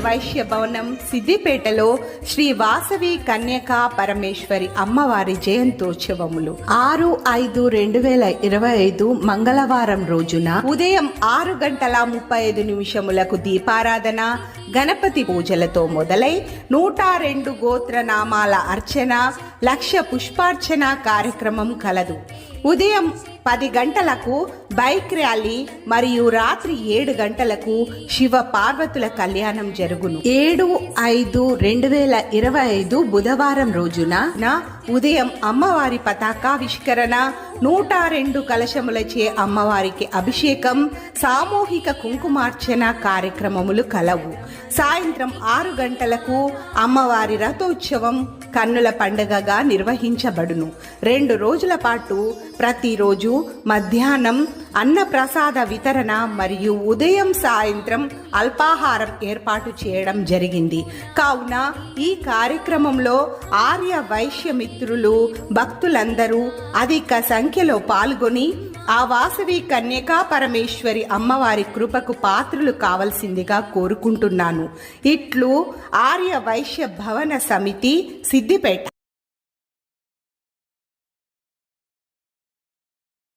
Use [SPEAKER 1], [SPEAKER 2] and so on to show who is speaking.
[SPEAKER 1] వైశ్య భవనం సిద్దిపేటలో శ్రీ వాసవి కన్యకా పరమేశ్వరి అమ్మవారి జయంతోత్సవములు 6/5/2025 మంగళవారం రోజున ఉదయం 6:35 దీపారాధన, గణపతి పూజలతో మొదలై 102 గోత్రనామాల అర్చన, 1,00,000 పుష్పార్చన కార్యక్రమం కలదు. ఉదయం 10 గంటలకు బైక్ ర్యాలీ మరియు రాత్రి 7 గంటలకు శివ పార్వతుల కళ్యాణం జరుగును. 7/5/2025 బుధవారం రోజున ఉదయం అమ్మవారి పతాకావిష్కరణ, 102 కలశములచే అమ్మవారికి అభిషేకం, సామూహిక కుంకుమార్చన కార్యక్రమములు కలవు. సాయంత్రం 6 గంటలకు అమ్మవారి రథోత్సవం కన్నుల పండుగగా నిర్వహించబడును. 2 రోజుల పాటు ప్రతిరోజు మధ్యాహ్నం అన్నప్రసాద వితరణ మరియు ఉదయం సాయంత్రం అల్పాహారం ఏర్పాటు చేయడం జరిగింది. కావున ఈ కార్యక్రమంలో ఆర్య వైశ్య మిత్రులు, భక్తులందరూ అధిక సంఖ్యలో పాల్గొని ఆ వాసవి కన్యకా పరమేశ్వరి అమ్మవారి కృపకు పాత్రులు కావలసిందిగా కోరుకుంటున్నాను. ఇట్లు ఆర్య వైశ్య భవన సమితి, సిద్దిపేట.